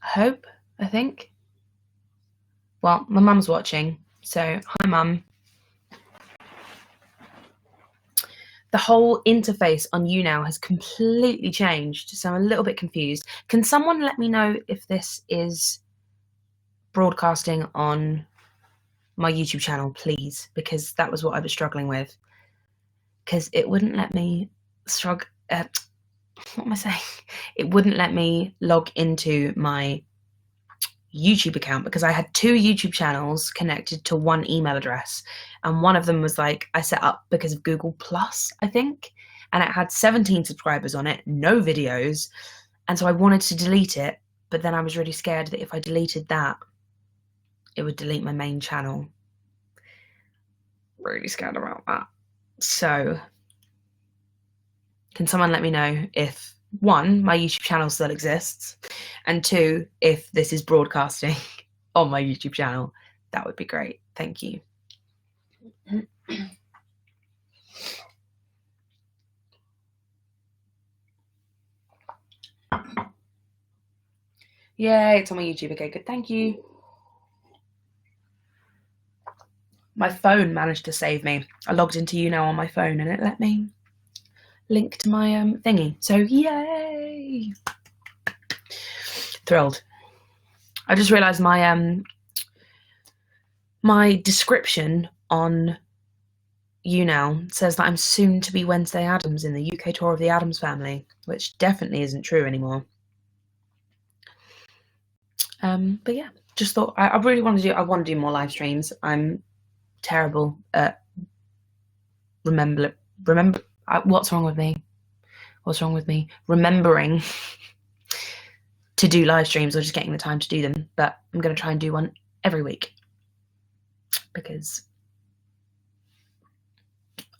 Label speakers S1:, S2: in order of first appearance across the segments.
S1: I think. Well, my mum's watching, so hi mum. The whole interface on YouNow has completely changed, so I'm a little bit confused. Can someone let me know if this is broadcasting on my YouTube channel, please? Because that was what I was struggling with. Because it wouldn't let me what am I saying? It wouldn't let me log into my YouTube account because I had 2 YouTube channels connected to one email address, and one of them was like I set up because of Google Plus, I think, and it had 17 subscribers on it, no videos, and so I wanted to delete it, but then I was really scared that if I deleted that, it would delete my main channel. Really scared about that. So can someone let me know if 1, my YouTube channel still exists, and 2, if this is broadcasting on my YouTube channel? That would be great. Thank you. Yay, it's on my YouTube. Okay, good. Thank you. My phone managed to save me. I logged into YouNow on my phone and it let me link to my thingy. So yay! Thrilled. I just realised my my description on YouNow says that I'm soon to be Wednesday Addams in the UK tour of the Addams family, which definitely isn't true anymore. But yeah, just thought I really want to do more live streams. I'm terrible at what's wrong with me? Remembering to do live streams or just getting the time to do them. But I'm going to try and do one every week because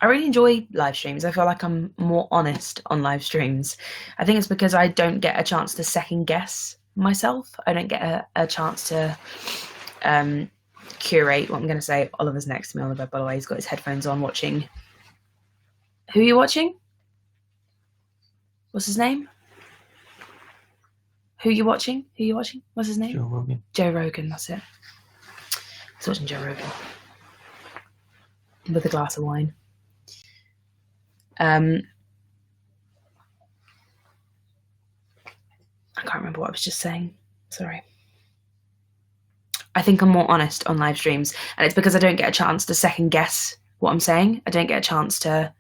S1: I really enjoy live streams. I feel like I'm more honest on live streams. I think it's because I don't get a chance to second guess myself. I don't get a chance to curate what I'm going to say. Oliver's next to me on the bed, by the way. He's got his headphones on watching. Who are you watching? What's his name? Who are you watching? What's his name?
S2: Joe Rogan.
S1: Joe Rogan, that's it. I was watching Joe Rogan with a glass of wine. I can't remember what I was just saying. Sorry. I think I'm more honest on live streams, and it's because I don't get a chance to second guess what I'm saying. I don't get a chance to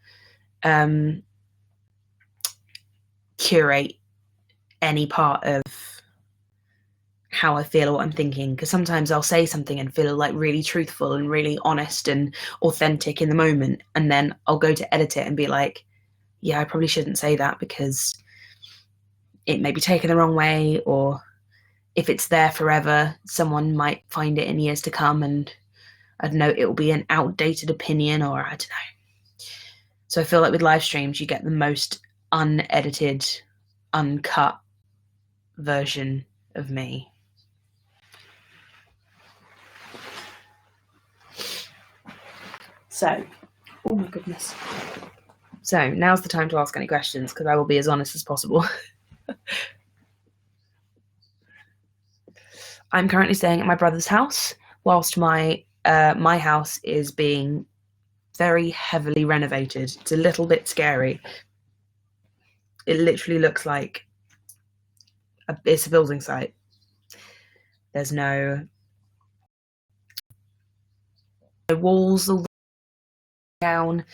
S1: curate any part of how I feel or what I'm thinking, because sometimes I'll say something and feel like really truthful and really honest and authentic in the moment, and then I'll go to edit it and be like, yeah, I probably shouldn't say that because it may be taken the wrong way, or if it's there forever, someone might find it in years to come and I don't know, it will be an outdated opinion, or I don't know. So I feel like with live streams, you get the most unedited, uncut version of me. So, oh my goodness. So now's the time to ask any questions because I will be as honest as possible. I'm currently staying at my brother's house whilst my house is being very heavily renovated. It's a little bit scary. It literally looks like it's a building site. There's no walls all down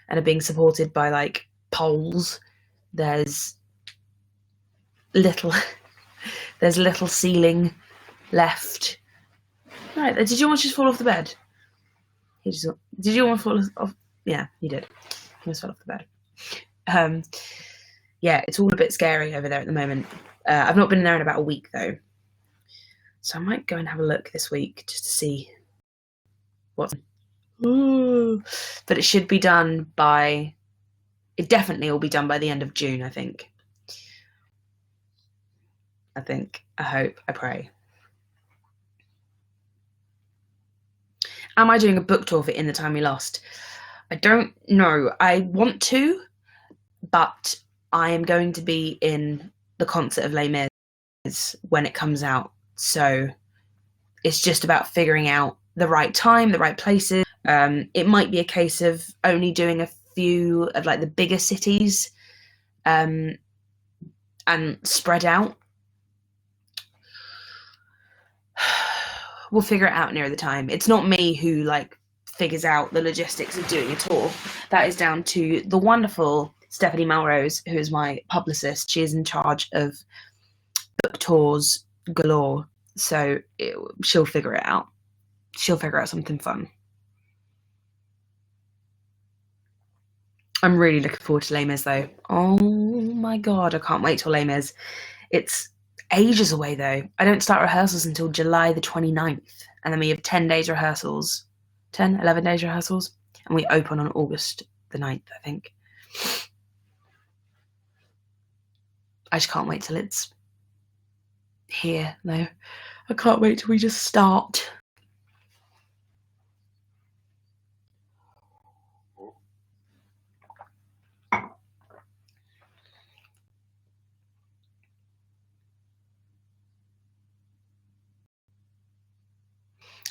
S1: and are being supported by like poles. There's little ceiling left. Right, did you almost just fall off the bed? Did you almost fall off? Yeah, you did. You almost fell off the bed. Yeah, it's all a bit scary over there at the moment. I've not been there in about a week though, so I might go and have a look this week just to see what's. Ooh. But it should be done by. It definitely will be done by the end of June, I think. I hope. I pray. Am I doing a book tour for In the Time We Lost? I don't know. I want to, but I am going to be in the concert of Les Mis when it comes out. So it's just about figuring out the right time, the right places. It might be a case of only doing a few of like the bigger cities and spread out. We'll figure it out near the time. It's not me who like figures out the logistics of doing a tour. That is down to the wonderful Stephanie Melrose, who is my publicist. She is in charge of book tours galore. So she'll figure it out. She'll figure out something fun. I'm really looking forward to Les Mis though. Oh my god, I can't wait till Les Mis. It's ages away though. I don't start rehearsals until July the 29th, and then we have 10 days rehearsals. 11 days rehearsals, and we open on August the 9th, I think. I just can't wait till it's here though. I can't wait till we just start.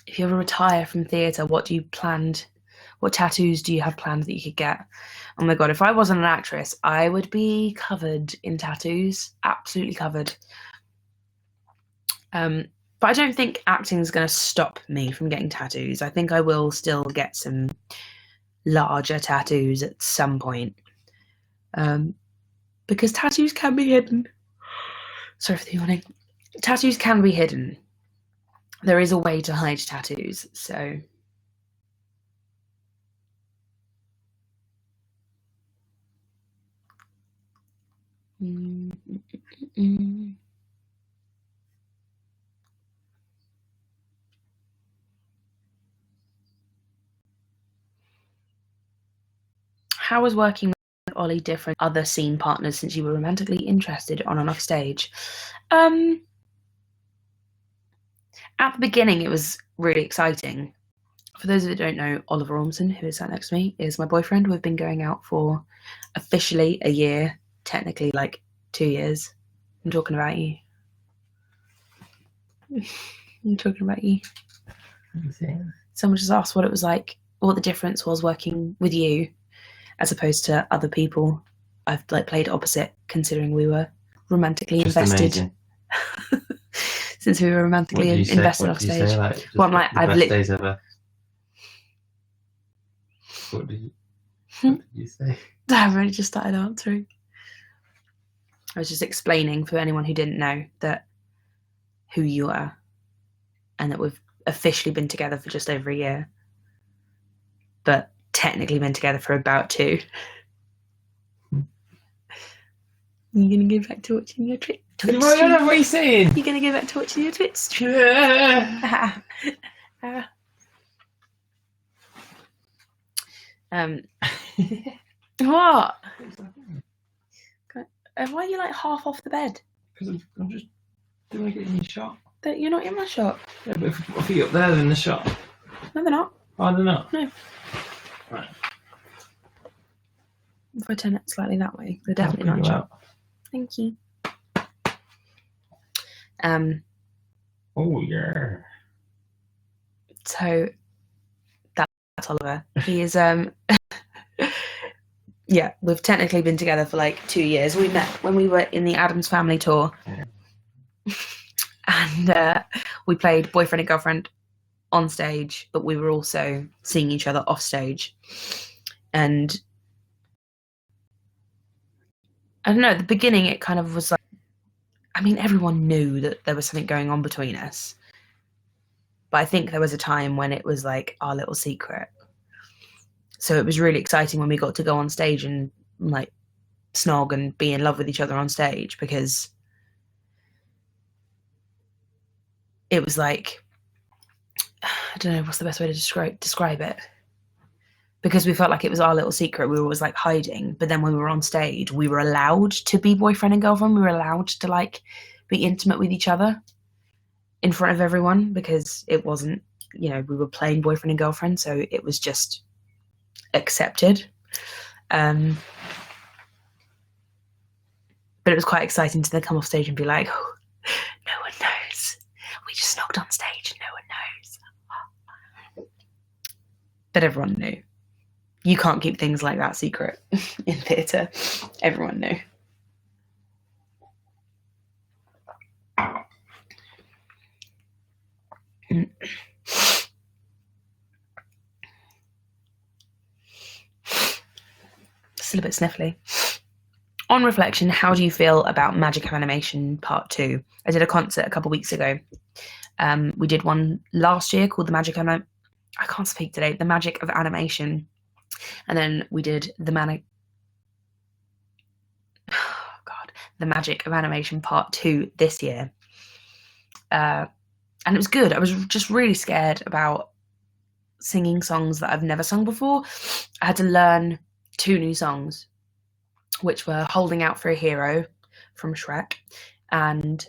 S1: If you ever retire from theatre, what tattoos do you have planned that you could get? Oh my god, if I wasn't an actress, I would be covered in tattoos. Absolutely covered. But I don't think acting is going to stop me from getting tattoos. I think I will still get some larger tattoos at some point. Because tattoos can be hidden. Sorry for the yawning. Tattoos can be hidden. There is a way to hide tattoos, so... How was working with Ollie different from other scene partners since you were romantically interested on and off stage? At the beginning, it was really exciting. For those that don't know, Oliver Ormson, who is sat next to me, is my boyfriend. We've been going out for officially a year, technically like 2 years. I'm talking about you. I'm talking about you. Someone just asked what it was like, what the difference was working with you as opposed to other people I've like played opposite, considering we were romantically invested. Since we were romantically invested off stage. Well, I'm like, I've best days ever. What did you say? I've only just started answering. I was just explaining for anyone who didn't know that who you are, and that we've officially been together for just over a year, but technically been together for about 2. You're gonna go back to watching your Twitch stream? What are you saying? You're gonna go back to watching your Twitch stream? What? Why are you like half off the bed?
S2: Because I'm just doing it in your shot.
S1: You're not in my shot.
S2: Yeah, but if I put my feet up there, they're in the shot.
S1: No, they're not.
S2: Oh, they're not?
S1: No.
S2: Right.
S1: If I turn it slightly that way, they're definitely not in shot. Thank you.
S2: Oh yeah.
S1: So that's Oliver. He is yeah, we've technically been together for like 2 years. We met when we were in the Addams Family tour. Yeah. And we played boyfriend and girlfriend on stage, but we were also seeing each other off stage. And I don't know, at the beginning it kind of was like, I mean, everyone knew that there was something going on between us. But I think there was a time when it was like our little secret. So it was really exciting when we got to go on stage and like snog and be in love with each other on stage, because it was like, I don't know what's the best way to describe it. Because we felt like it was our little secret. We were always like hiding. But then when we were on stage, we were allowed to be boyfriend and girlfriend. We were allowed to like be intimate with each other in front of everyone, because it wasn't, you know, we were playing boyfriend and girlfriend. So it was just accepted. But it was quite exciting to then come off stage and be like, oh, walked on stage and no one knows. But everyone knew. You can't keep things like that secret in theatre. Everyone knew. Still a bit sniffly. On reflection, how do you feel about Magic of Animation Part 2? I did a concert a couple weeks ago. We did one last year called The Magic of Animation. And then we did The Magic of Animation Part 2 this year. And it was good. I was just really scared about singing songs that I've never sung before. I had to learn 2 new songs, which were Holding Out for a Hero from Shrek and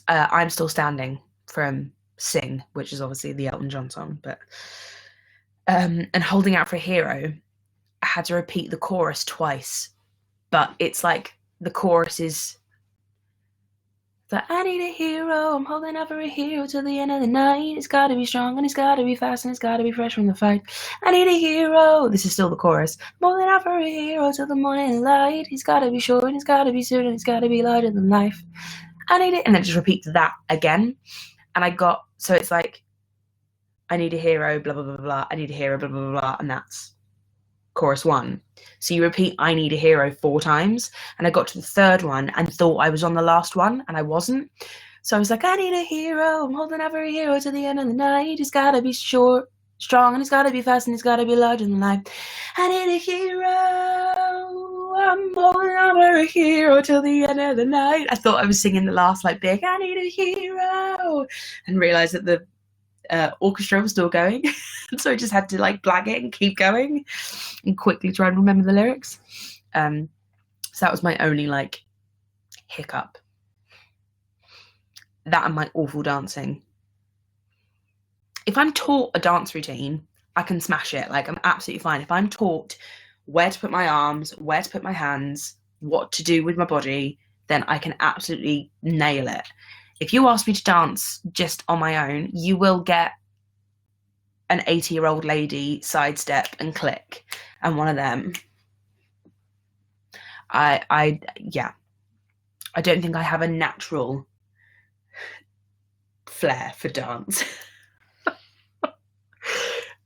S1: I'm Still Standing from Sing, which is obviously the Elton John song. But and Holding Out for a Hero, I had to repeat the chorus twice, but it's like the chorus is that I need a hero, I'm holding out for a hero till the end of the night. It's gotta be strong and it's gotta be fast and it's gotta be fresh from the fight. I need a hero. This is still the chorus. I'm holding out for a hero till the morning light. He's gotta be short and he's gotta be soon and it's gotta be larger than life. I need it. And then it just repeats that again. And so it's like, I need a hero, blah, blah, blah, blah. I need a hero, blah, blah, blah, blah. And that's chorus 1. So you repeat I need a hero 4 times, and I got to the 3rd one and thought I was on the last one, and I wasn't. So I was like, I need a hero, I'm holding out for a hero to the end of the night. He's gotta be short, strong, and he's gotta be fast, and he's gotta be larger than life. I need a hero, I'm holding out for a hero till the end of the night. I thought I was singing the last big I need a hero, and realised that the orchestra was still going. So I just had to blag it and keep going and quickly try and remember the lyrics. So that was my only hiccup. That and my awful dancing. If I'm taught a dance routine, I can smash it. I'm absolutely fine. If I'm taught where to put my arms, where to put my hands, what to do with my body, then I can absolutely nail it. If you ask me to dance just on my own, you will get an 80-year-old lady sidestep and click, and one of them. I don't think I have a natural flair for dance.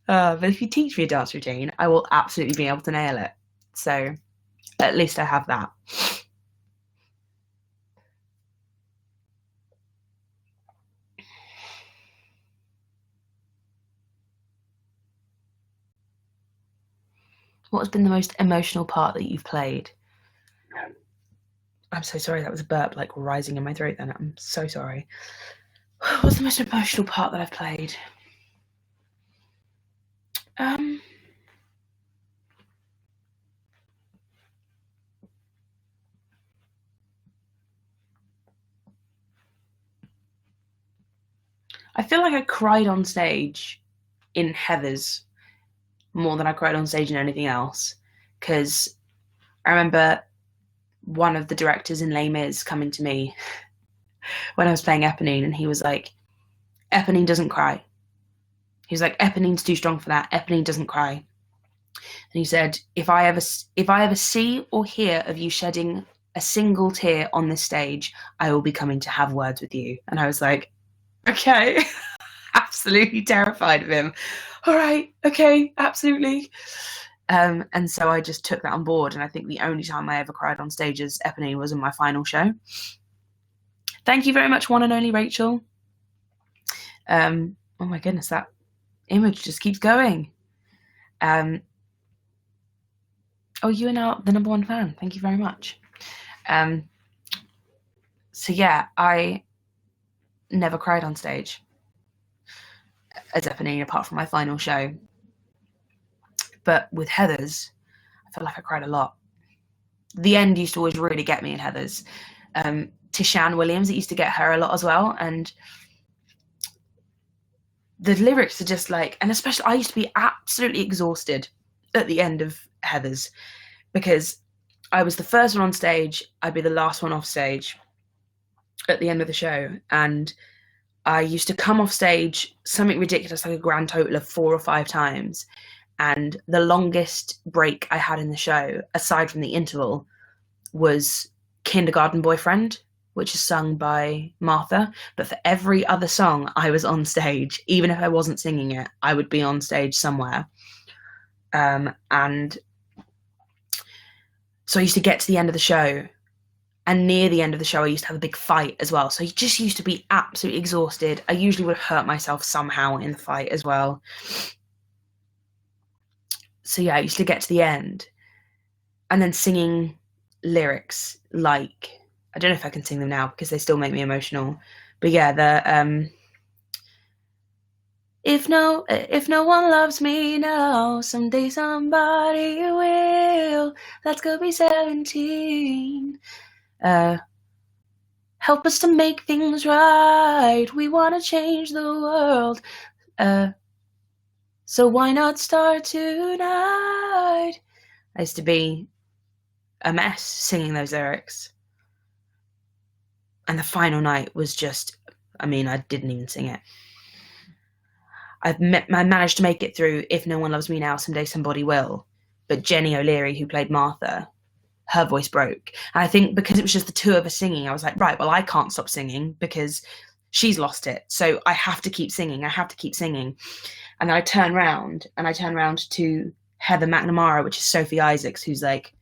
S1: But if you teach me a dance routine, I will absolutely be able to nail it. So at least I have that. What has been the most emotional part that you've played? I'm so sorry, that was a burp rising in my throat then. I'm so sorry. What's the most emotional part that I've played? I feel like I cried on stage in Heathers more than I cried on stage in anything else, because I remember one of the directors in Les Mis coming to me when I was playing Eponine, and he was like, Eponine doesn't cry. He was like, Eponine's too strong for that. Eponine doesn't cry. And he said, if I ever see or hear of you shedding a single tear on this stage, I will be coming to have words with you. And I was like, okay. Absolutely terrified of him. All right, okay, absolutely. And so I just took that on board, and I think the only time I ever cried on stage as Eponine was in my final show. Thank you very much, one and only Rachel. Oh my goodness, that image just keeps going. Oh, you are now the #1 fan. Thank you very much. So yeah, I never cried on stage as Eponine apart from my final show. But with Heathers, I felt like I cried a lot. The end used to always really get me in Heathers. Tishan Williams, it used to get her a lot as well. And the lyrics are just and especially I used to be absolutely exhausted at the end of Heathers, because I was the first one on stage, I'd be the last one off stage. at the end of the show, and I used to come off stage something ridiculous, like a grand total of 4 or 5 times. And the longest break I had in the show, aside from the interval, was Kindergarten Boyfriend, which is sung by Martha. But for every other song, I was on stage. Even if I wasn't singing it, I would be on stage somewhere. And so I used to get to the end of the show, and near the end of the show, I used to have a big fight as well. So I just used to be absolutely exhausted. I usually would have hurt myself somehow in the fight as well. So yeah, I used to get to the end and then singing lyrics like, I don't know if I can sing them now because they still make me emotional. But yeah, the if no one loves me now, someday somebody will. Let's go be 17. Help us to make things right. We want to change the world. So why not start tonight? I used to be a mess singing those lyrics. And the final night was just, I didn't even sing it. I managed to make it through If No One Loves Me Now, Someday Somebody Will. But Jenny O'Leary, who played Martha, her voice broke. And I think because it was just the two of us singing, I was like, right, well, I can't stop singing because she's lost it. So I have to keep singing. And then I turn around to Heather McNamara, which is Sophie Isaacs, who's like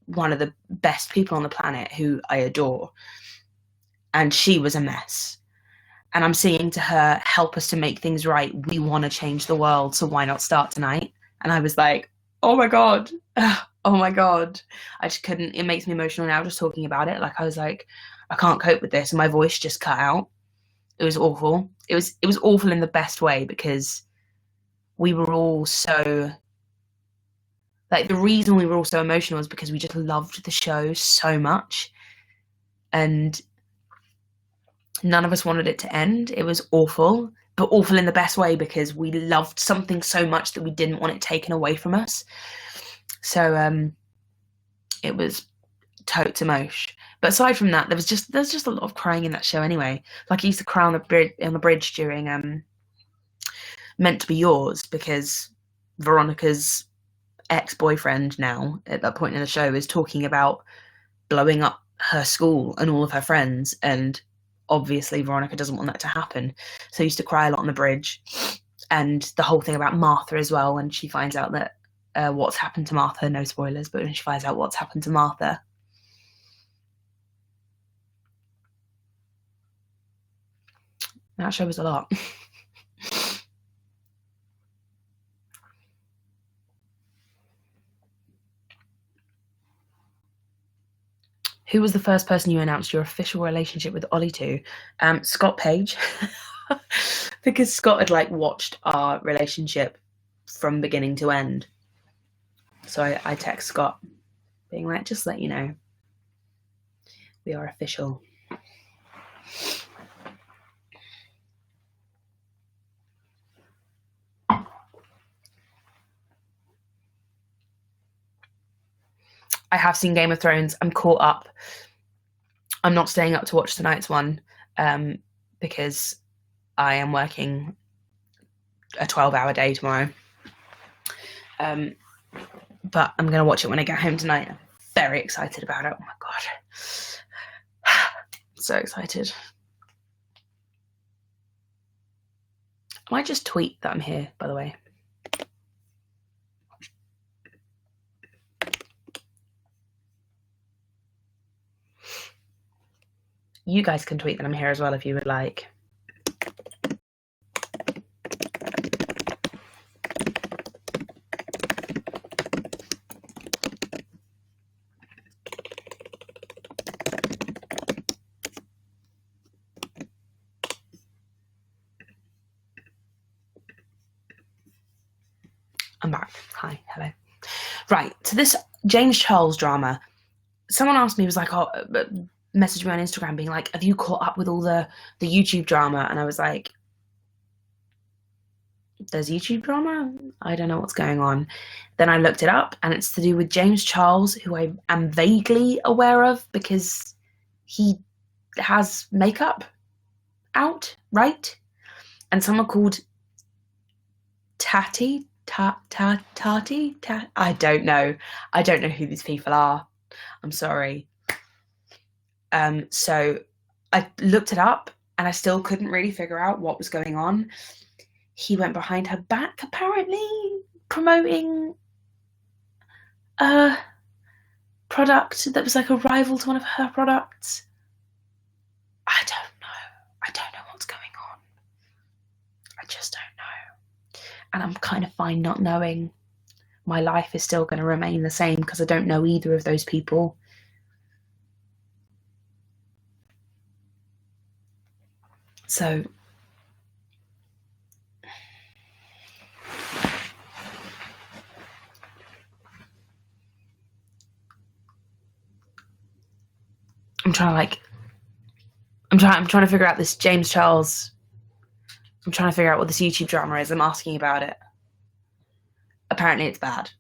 S1: one of the best people on the planet, who I adore. And she was a mess. And I'm singing to her, help us to make things right. We want to change the world. So why not start tonight? And I was like, oh my God. Oh my God. I just couldn't. It makes me emotional now just talking about it. Like I was like, I can't cope with this. And my voice just cut out. It was awful. It was awful in the best way, because we were all so, like, the reason we were all so emotional is because we just loved the show so much. And none of us wanted it to end. It was awful, but awful in the best way, because we loved something so much that we didn't want it taken away from us. So it was totes emotion. But aside from that, there's just a lot of crying in that show anyway. Like I used to cry on the bridge during Meant to Be Yours, because Veronica's ex-boyfriend now at that point in the show is talking about blowing up her school and all of her friends, and obviously Veronica doesn't want that to happen. So I used to cry a lot on the bridge. And the whole thing about Martha as well, when she finds out that what's happened to Martha, no spoilers, but when she finds out what's happened to Martha. That show was a lot. Who was the first person you announced your official relationship with Ollie to? Scott Page. Because Scott had watched our relationship from beginning to end. So I text Scott being like, just let you know, we are official. I have seen Game of Thrones. I'm caught up. I'm not staying up to watch tonight's one because I am working a 12-hour day tomorrow. But I'm going to watch it when I get home tonight. I'm very excited about it. Oh my God. So excited. I might just tweet that I'm here, by the way. You guys can tweet that I'm here as well if you would like. I'm back. Hi, hello. Right, so this James Charles drama, someone asked me, was like, oh, messaged me on Instagram being like, have you caught up with all the YouTube drama? And I was like, there's YouTube drama? I don't know what's going on. Then I looked it up, and it's to do with James Charles, who I am vaguely aware of because he has makeup out, right? And someone called Tati, I don't know. I don't know who these people are. I'm sorry. So I looked it up and I still couldn't really figure out what was going on. He went behind her back, apparently, promoting a product that was like a rival to one of her products. I don't know. I don't know what's going on. I just don't know. And I'm kind of fine not knowing. My life is still going to remain the same because I don't know either of those people. So I'm trying to figure out this James Charles. I'm trying to figure out what this YouTube drama is. I'm asking about it. Apparently it's bad.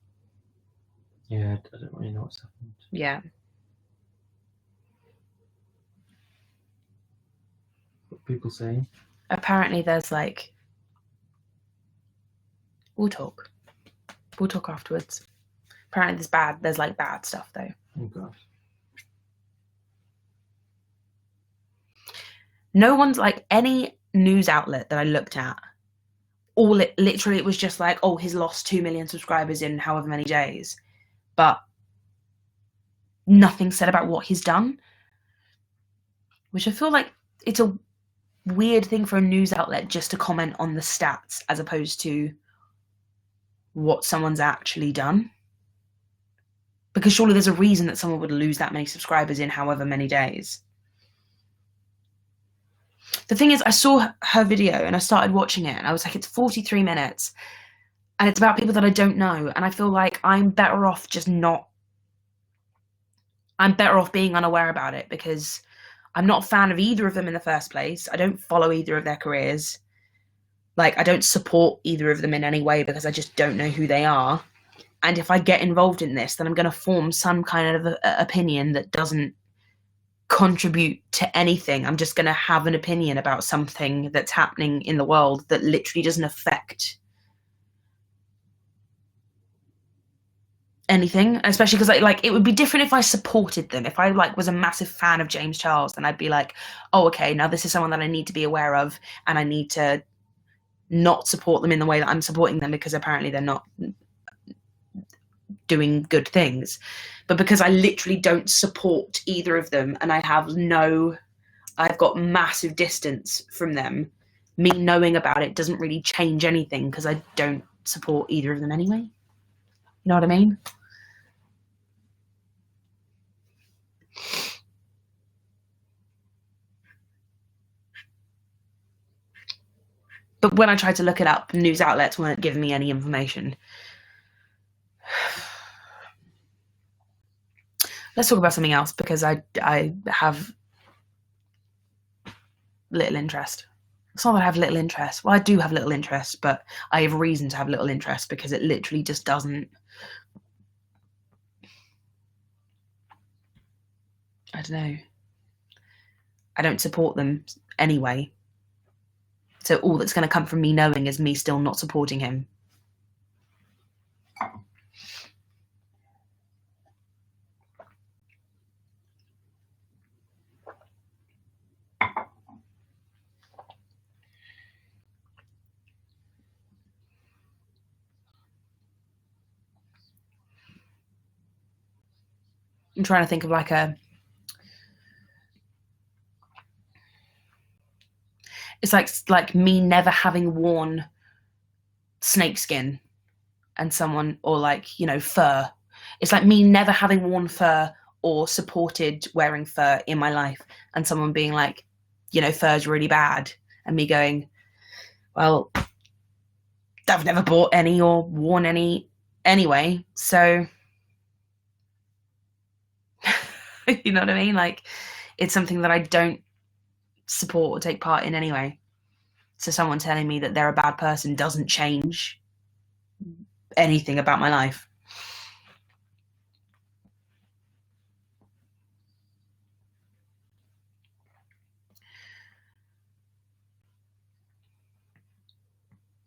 S2: Yeah, I don't really know what's happened.
S1: Yeah.
S2: What are people saying?
S1: Apparently there's like... We'll talk afterwards. Apparently there's like bad stuff though.
S2: Oh gosh.
S1: No one's like, any news outlet that I looked at, it was just like, oh, he's lost 2 million subscribers in however many days. But nothing said about what he's done. Which I feel like it's a weird thing for a news outlet just to comment on the stats as opposed to what someone's actually done. Because surely there's a reason that someone would lose that many subscribers in however many days. The thing is, I saw her video and I started watching it and I was like, it's 43 minutes and it's about people that I don't know. And I feel like I'm better off being unaware about it because I'm not a fan of either of them in the first place. I don't follow either of their careers. Like, I don't support either of them in any way because I just don't know who they are. And if I get involved in this, then I'm going to form some kind of opinion that doesn't contribute to anything. I'm just going to have an opinion about something that's happening in the world that literally doesn't affect anything, especially because like it would be different if I supported them. If I like was a massive fan of James Charles, then I'd be like, oh, okay, now this is someone that I need to be aware of and I need to not support them in the way that I'm supporting them because apparently they're not doing good things. But because I literally don't support either of them and I've got massive distance from them, me knowing about it doesn't really change anything because I don't support either of them anyway. You know what I mean? But when I tried to look it up, news outlets weren't giving me any information. Let's talk about something else because I have little interest. It's not that I have little interest. Well, I do have little interest, but I have reason to have little interest because it literally just doesn't... I don't know. I don't support them anyway. So all that's going to come from me knowing is me still not supporting him. I'm trying to think of like a... It's like me never having worn snakeskin and someone, or like, you know, fur. It's like me never having worn fur or supported wearing fur in my life and someone being like, you know, fur's really bad. And me going, well, I've never bought any or worn any anyway. So, you know what I mean? Like, it's something that I don't support or take part in anyway. So someone telling me that they're a bad person doesn't change anything about my life.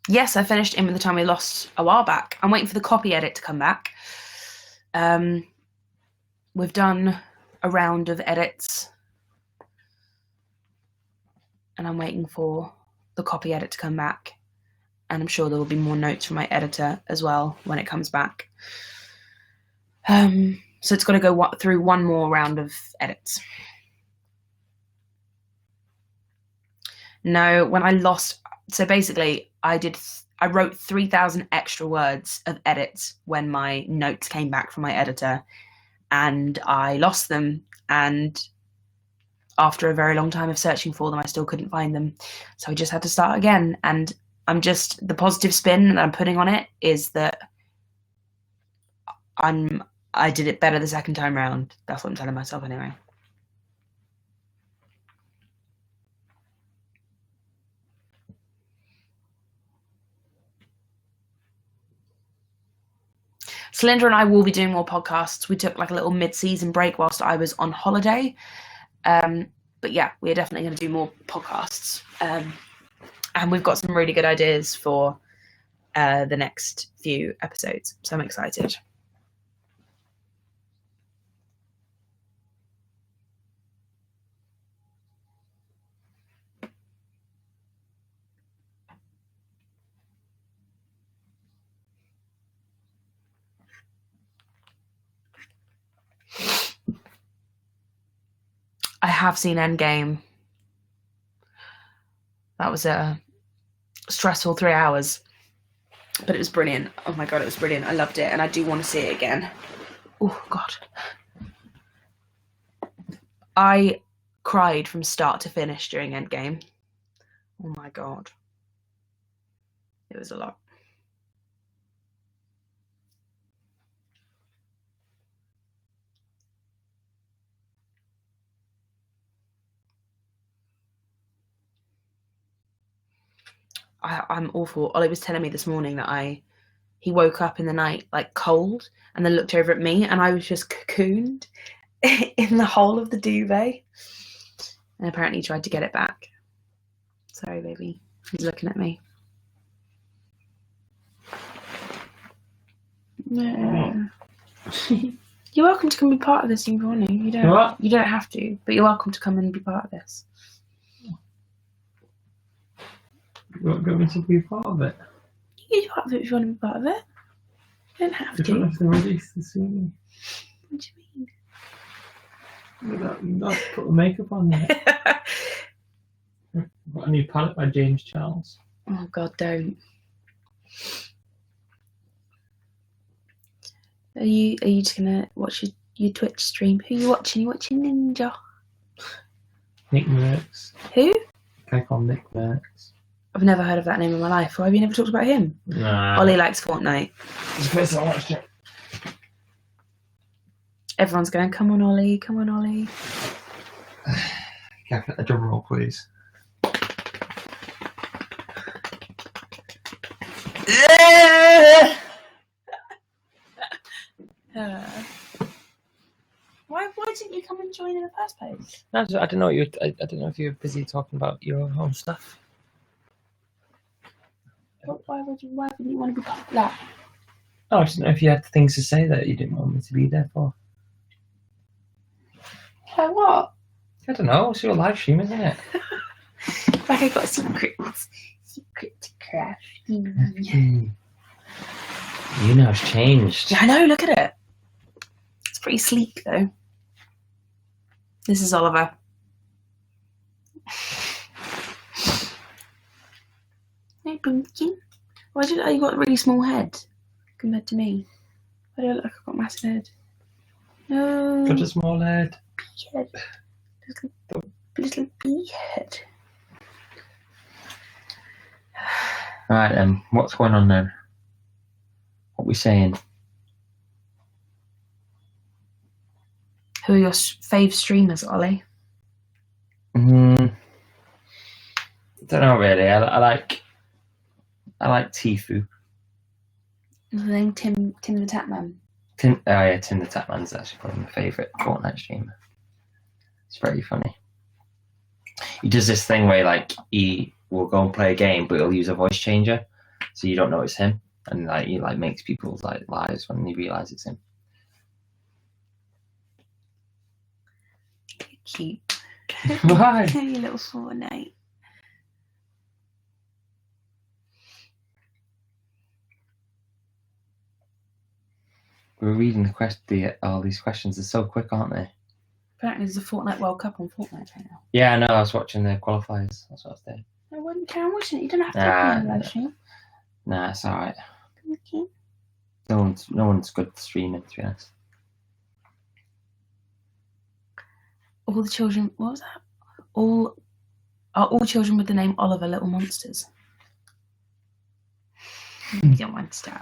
S1: Yes, I finished In With the Time We Lost a while back. I'm waiting for the copy edit to come back. We've done a round of edits, and I'm waiting for the copy edit to come back. And I'm sure there will be more notes from my editor as well when it comes back. So it's got to go through one more round of edits. No, when I lost, so basically I wrote 3,000 extra words of edits when my notes came back from my editor, and I lost them, and after a very long time of searching for them, I still couldn't find them. So I just had to start again. And the positive spin that I'm putting on it is that I did it better the second time round. That's what I'm telling myself anyway. Celinda and I will be doing more podcasts. We took like a little mid-season break whilst I was on holiday. But yeah, we're definitely going to do more podcasts. And we've got some really good ideas for the next few episodes. So I'm excited. I have seen Endgame. That was a stressful 3 hours, but it was brilliant. Oh my god, it was brilliant. I loved it, and I do want to see it again. Oh god. I cried from start to finish during Endgame. Oh my god. It was a lot. I'm awful. Ollie was telling me this morning that he woke up in the night like cold, and then looked over at me, and I was just cocooned in the hole of the duvet. And apparently he tried to get it back. Sorry, baby. He's looking at me. No. You're welcome to come be part of this in the morning. You don't have to, but you're welcome to come and be part of this.
S2: You won't get me to be part of it.
S1: You can be part of it if you want to be part of it. You don't have to.
S2: You don't have to release the scene.
S1: What do you mean?
S2: You got to put the makeup on there. Got a new palette by James Charles.
S1: Oh god, don't. Are you just gonna watch your Twitch stream? Who are you watching? You watching Ninja?
S2: Nick Merckx.
S1: Who?
S2: A guy called Nick Merckx.
S1: I've never heard of that name in my life. Why have you never talked about him?
S2: Nah.
S1: Ollie likes Fortnite.
S2: It's the first time I watched it.
S1: Everyone's going, come on, Ollie, come on, Ollie.
S2: Can I get a drum roll, please?
S1: Why didn't you come and join in the first place?
S2: No, I don't know. I don't know if you're busy talking about your own stuff.
S1: Why wouldn't you want to be part of that?
S2: Oh, I just don't know if you had things to say that you didn't want me to be there for.
S1: Like what?
S2: I don't know. It's your live stream, isn't it?
S1: Like I got a secret to craft.
S2: YouNow's changed.
S1: Yeah, I know. Look at it. It's pretty sleek, though. This is Oliver. Hey, Pumpkin. Why did you got a really small head compared to me? Why do I look like I've got a massive head? No.
S2: Got a small head.
S1: Big head. Little bee head.
S2: Right then, what's going on then? What are we saying?
S1: Who are your fave streamers, Ollie?
S2: Don't know really. I like Tifu.
S1: What's the name? Tim the Tatman.
S2: Tim the Tatman's actually probably my favourite Fortnite streamer. It's very funny. He does this thing where like he will go and play a game, but he'll use a voice changer. so you don't know it's him, and like he like makes people's like lives when they realise it's him.
S1: Cute.
S2: Why?
S1: You little Fortnite.
S2: We're reading all these questions. They're so quick, aren't they?
S1: Apparently there's a Fortnite World Cup on Fortnite right now.
S2: Yeah, I know. I was watching the qualifiers. That's what I was doing.
S1: I wouldn't care watching it. You don't have to
S2: Nah,
S1: be on live stream.
S2: Nah, it's alright.
S1: Okay.
S2: No one's good at streaming, to be honest.
S1: All the children. What was that? All children with the name Oliver little monsters. Little monster.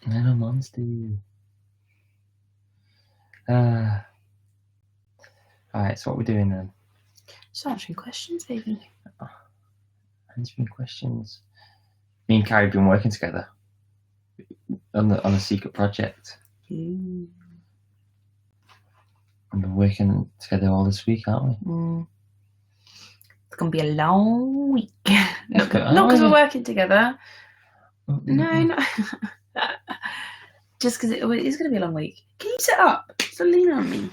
S2: Little monster. Alright, so what we're doing then?
S1: Just answering questions, baby.
S2: Answering questions. Me and Carrie have been working together on a secret project.
S1: Ooh.
S2: We've been working together all this week, aren't we?
S1: It's gonna be a long week. Not because we're working together. No. Just because it is gonna be a long week. Can you sit up? So lean on me.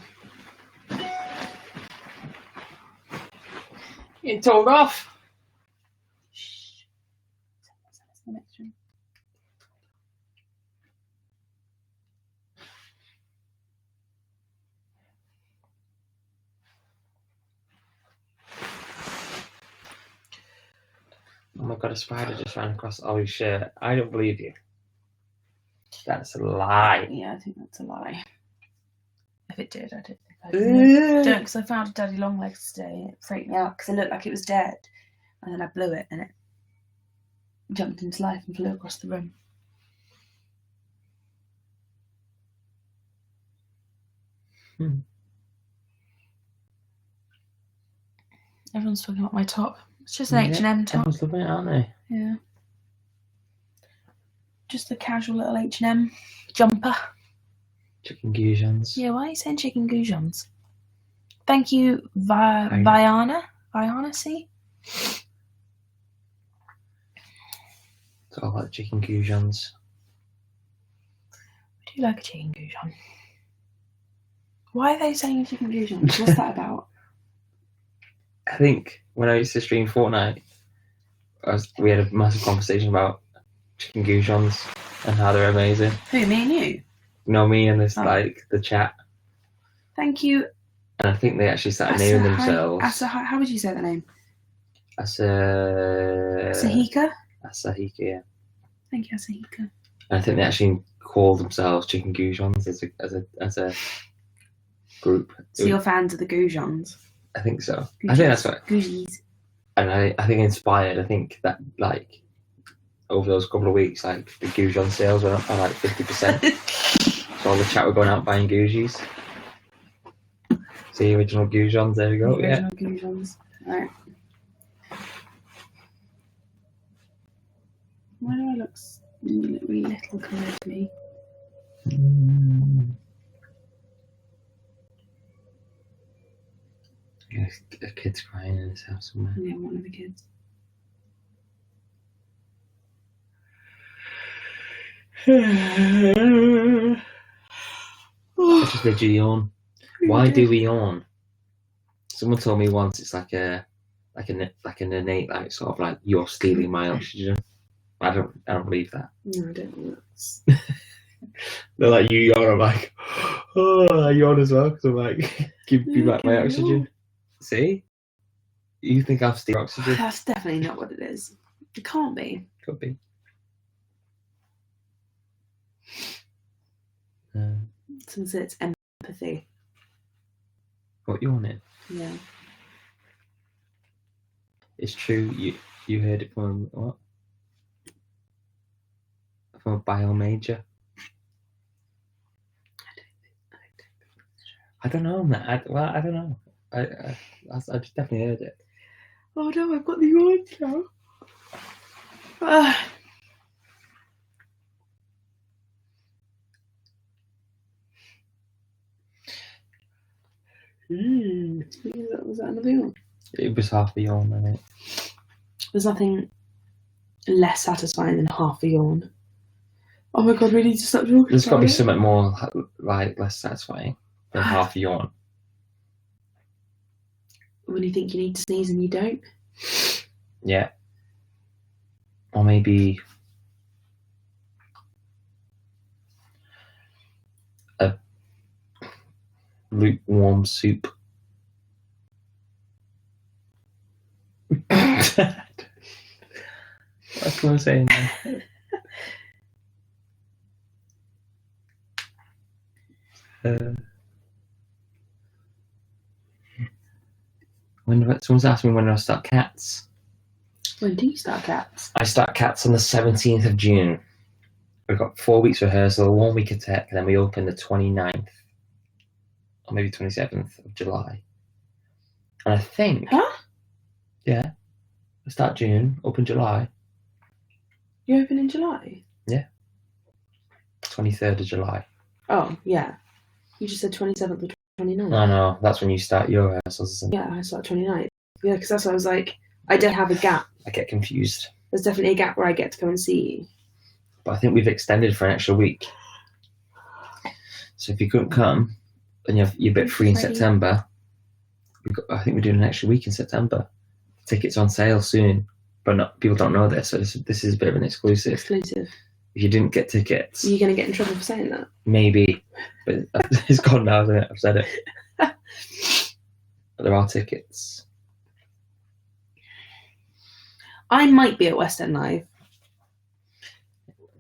S2: You're told off.
S1: Shh. That's the next room.
S2: Oh my god, a spider just ran across Ollie's shirt. I don't believe you. That's a lie.
S1: Yeah, I think that's a lie. If it did, I don't think I did. Don't, because I found a daddy long legs today. It freaked me out because it looked like it was dead, and then I blew it, and it jumped into life and flew across the room. Everyone's talking about my top. It's just an H&M top.
S2: Everyone's loving it, aren't they?
S1: Yeah. Just a casual little H&M jumper.
S2: Chicken goujons.
S1: Yeah, why are you saying chicken goujons? Thank you, Viana. Viana, see?
S2: It's all about chicken goujons.
S1: I do like a chicken goujon. Why are they saying chicken goujons? What's that about?
S2: I think when I used to stream Fortnite, we had a massive conversation about chicken goujons and how they're amazing.
S1: Who, me and you?
S2: No, me and this, like, the chat.
S1: Thank you.
S2: And I think they actually started naming themselves.
S1: How would you say that name?
S2: Asahika, yeah.
S1: Thank you, Asahika.
S2: And I think they actually called themselves chicken goujons as a group.
S1: So you're fans of the goujons?
S2: I think so.
S1: Gougies.
S2: I think that's what.
S1: Gougies.
S2: And I think inspired. I think that like over those couple of weeks, like the goujon sales went up by like 50%. So all the chat were going out buying gougies. See, original goujons. There we go.
S1: Original goujons. Right. Why do I look really little compared to me?
S2: Yeah, a kid's crying in his house somewhere.
S1: Yeah, one of the kids.
S2: I just made you yawn. Why do we yawn? Someone told me once it's like an innate like sort of like you're stealing my oxygen. I don't believe that.
S1: No, I don't know.
S2: They're like you yawn. I'm like, oh, I yawn as well because I'm like, give me back my oxygen. See, you think I've stealing oxygen?
S1: That's definitely not what it is. It can't be.
S2: Could be.
S1: Since it's empathy.
S2: What you want it?
S1: Yeah.
S2: It's true. You heard it from what? From a bio major. I don't know, man. I don't know. I just definitely heard it.
S1: Oh no, I've got the yawns now. Was that another yawn?
S2: It was half a yawn, I think.
S1: There's nothing less satisfying than half a yawn. Oh my god, we need to stop talking.
S2: There's got to be something more like less satisfying than half a yawn.
S1: When you think you need to sneeze and you don't.
S2: Yeah. Or maybe a lukewarm soup. That's what I'm saying there. Someone's asked me when I start cats.
S1: When do you start cats?
S2: I start cats on the 17th of June. We've got 4 weeks rehearsal, 1 week of tech, and then we open the 29th or maybe 27th of July. And I think, yeah, we start June, open July.
S1: You open in July?
S2: Yeah. 23rd of July.
S1: Oh, yeah. You just said 27th or 29th.
S2: No, that's when you start your rehearsals, isn't it?
S1: Yeah, I start 29th. Yeah, because that's what I was like, I don't have a gap.
S2: I get confused.
S1: There's definitely a gap where I get to come and see you.
S2: But I think we've extended for an extra week. So if you couldn't come, and you're a bit free in September, I think we're doing an extra week in September. Tickets on sale soon, but people don't know this, so this is a bit of an exclusive.
S1: Exclusive.
S2: If you didn't get tickets,
S1: Are you going to get in trouble for saying that?
S2: Maybe, but it's gone now, isn't it? I've said it. But there are tickets.
S1: I might be at West End Live.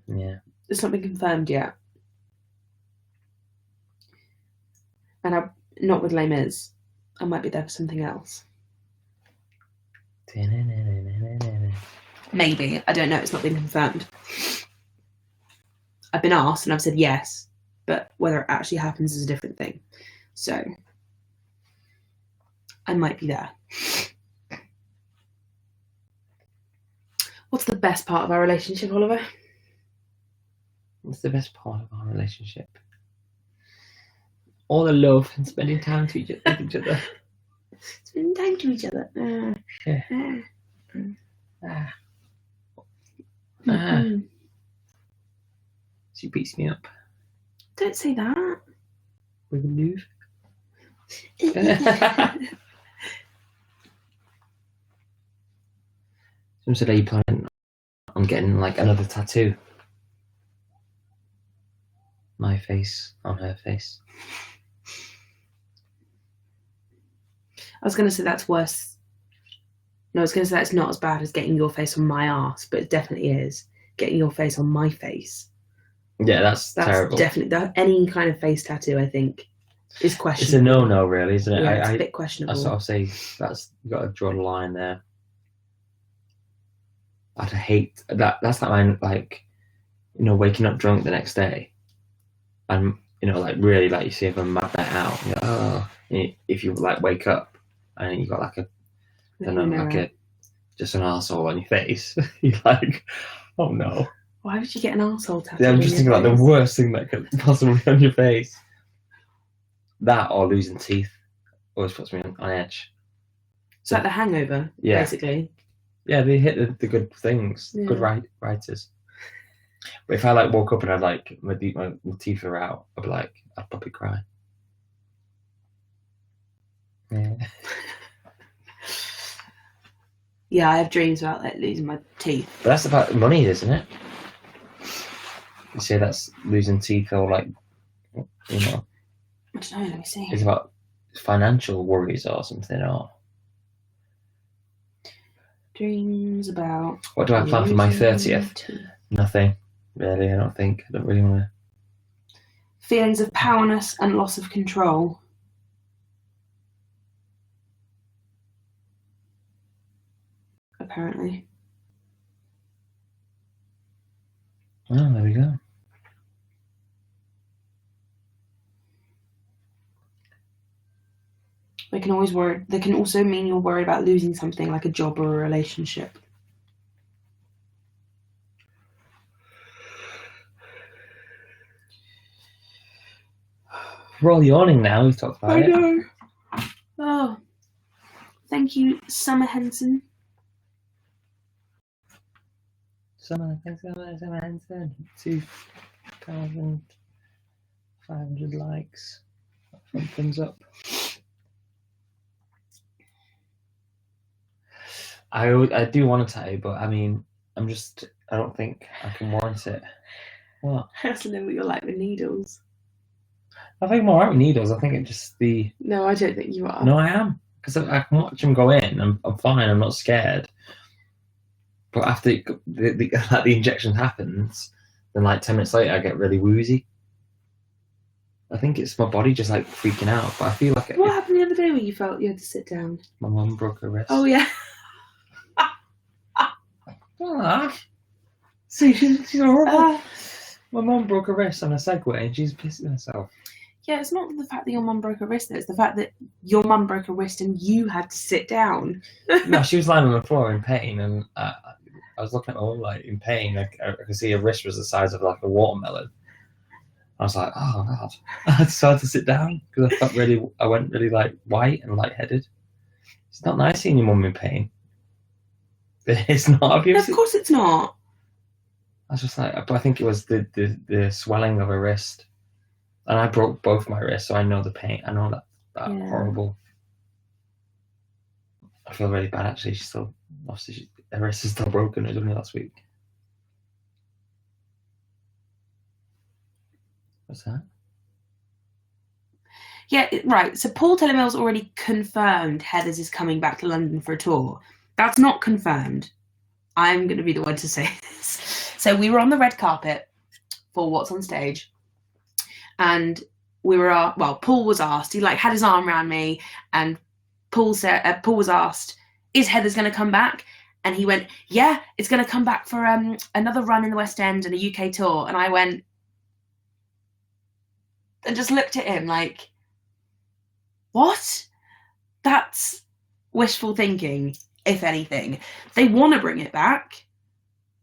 S2: Yeah.
S1: It's not been confirmed yet. And I'm not with Les Mis. I might be there for something else. Maybe. I don't know. It's not been confirmed. I've been asked and I've said yes, but whether it actually happens is a different thing. So I might be there. What's the best part of our relationship, Oliver?
S2: What's the best part of our relationship? All the love and spending time with each other.
S1: Spending time to each other.
S2: She beats me up.
S1: Don't say that.
S2: We can move. Someone said, are you planning on getting like another tattoo? My face on her face.
S1: I was going to say that's worse. No, I was going to say that's not as bad as getting your face on my ass, but it definitely is. Getting your face on my face.
S2: Yeah, that's terrible.
S1: Definitely, any kind of face tattoo, I think, is questionable.
S2: It's a no-no, really, isn't it?
S1: Yeah, it's a bit questionable.
S2: I sort of say you've got to draw the line there. I'd hate that. That's like waking up drunk the next day, and really like you see if I'm mad that out. If you like wake up and you got like just an arsehole on your face, you're like, oh no.
S1: Why would you get an arsehole tattoo?
S2: Yeah, I'm just thinking like the worst thing that could possibly be on your face. That or losing teeth always puts me on edge.
S1: It's like The Hangover, basically.
S2: Yeah, they hit the good things, good writers. But if I like woke up and my teeth are out, I'd probably cry. Yeah.
S1: Yeah, I have dreams about losing my teeth.
S2: But that's about money, isn't it? You say that's losing teeth or
S1: I don't know, let me see.
S2: It's about financial worries or something, or
S1: dreams about.
S2: What do I plan for my 30th? Nothing, really. I don't really want to.
S1: Feelings of powerlessness and loss of control. Apparently.
S2: Oh, there we go.
S1: They can also mean you're worried about losing something like a job or a relationship.
S2: We're all yawning now. We've talked about it.
S1: I know. Oh, thank you, Summer Henson.
S2: Summer 2,500 likes. Thumbs up. I do want to tattoo, but I mean, I don't think I can warrant it. What?
S1: I also know what you're like with needles.
S2: I think I'm alright with needles. I think it's just
S1: No, I don't think you are.
S2: No, I am. Because I can watch them go in. I'm fine. I'm not scared. But after the injection happens, then like 10 minutes later, I get really woozy. I think it's my body just like freaking out. But I feel like
S1: What happened the other day when you felt you had to sit down?
S2: My mum broke her wrist.
S1: Oh yeah.
S2: See, she's horrible. My mum broke her wrist on a Segway and she's pissing herself.
S1: Yeah, it's not the fact that your mum broke her wrist, it's the fact that your mum broke her wrist and you had to sit down.
S2: No, she was lying on the floor in pain, and I was looking at my mum like in pain. I could see her wrist was the size of like a watermelon. I was like, oh god. I decided to sit down because I went really like white and lightheaded. It's not nice seeing your mum in pain. It's not.
S1: Of course it's not.
S2: I was just like, but I think it was the swelling of her wrist. And I broke both my wrists, so I know the pain. I know that horrible. I feel really bad actually. She's still, obviously, her wrist is still broken. It was only last week. What's that?
S1: Yeah, right. So Paul Tellermill's already confirmed Heathers is coming back to London for a tour. That's not confirmed. I'm going to be the one to say this. So we were on the red carpet for What's on Stage. And we were, Paul was asked, he like had his arm around me, and Paul was asked, is Heathers going to come back? And he went, yeah, it's going to come back for another run in the West End and a UK tour. And I went, and just looked at him like, what? That's wishful thinking, if anything. They want to bring it back.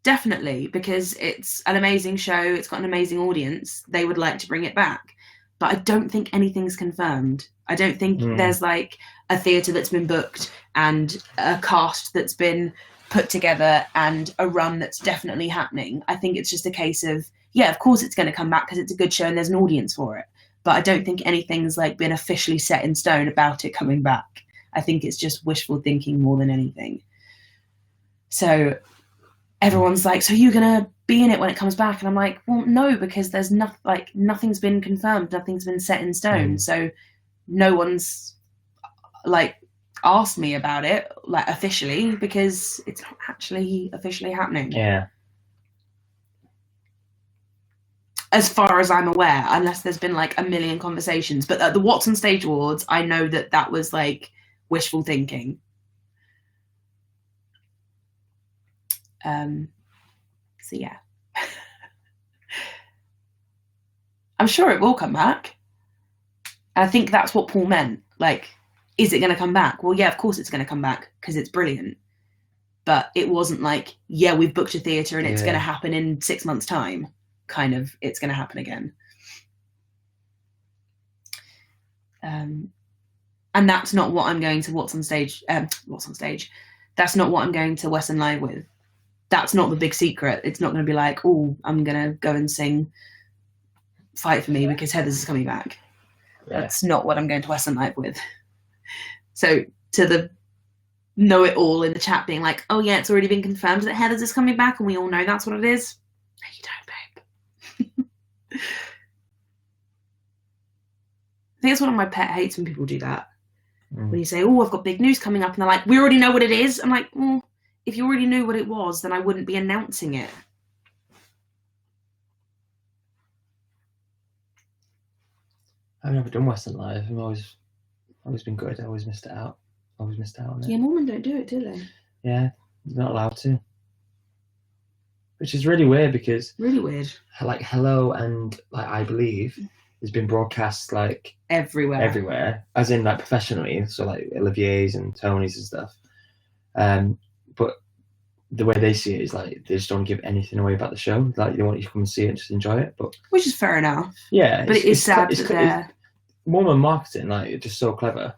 S1: Definitely, because it's an amazing show. It's got an amazing audience. They would like to bring it back. But I don't think anything's confirmed. I don't think there's like a theatre that's been booked and a cast that's been put together and a run that's definitely happening. I think it's just a case of, yeah, of course it's going to come back because it's a good show and there's an audience for it. But I don't think anything's like been officially set in stone about it coming back. I think it's just wishful thinking more than anything. So everyone's like, so you're going to be in it when it comes back? And I'm like, well, no, because there's nothing's been confirmed. Nothing's been set in stone. So no one's like asked me about it like officially because it's not actually officially happening.
S2: Yeah.
S1: As far as I'm aware, unless there's been like a million conversations. But at the What's on Stage Awards, I know that was like wishful thinking. So yeah, I'm sure it will come back. And I think that's what Paul meant. Like, is it going to come back? Well, yeah, of course it's going to come back because it's brilliant. But it wasn't like, yeah, we've booked a theatre and it's going to happen in 6 months' time. Kind of, it's going to happen again. And that's not what I'm going to What's on Stage. That's not what I'm going to West End Live with. That's not the big secret. It's not going to be like, oh, I'm going to go and sing Fight For Me because Heathers is coming back. Yeah. That's not what I'm going to West End Live with. So to the know-it-all in the chat being like, oh yeah, it's already been confirmed that Heathers is coming back and we all know that's what it is. No, you don't, babe. I think it's one of my pet hates when people do that. When you say, oh, I've got big news coming up, and they're like, we already know what it is. I'm like, well, if you already knew what it was, then I wouldn't be announcing it.
S2: I've never done West End Live. I've always been good. I always missed it out. On it.
S1: Yeah, Norman don't do it, do they?
S2: Yeah, they're not allowed to. Which is really weird because...
S1: Really weird.
S2: Like, Hello and, like, I Believe has been broadcast, like... Everywhere. As in, like, professionally. So, like, Olivier's and Tony's and stuff. But the way they see it is, like, they just don't give anything away about the show. Like, they want you to come and see it and just enjoy it. But
S1: which is fair enough.
S2: Yeah.
S1: But it is sad that they're...
S2: Mormon marketing, like, it's just so clever.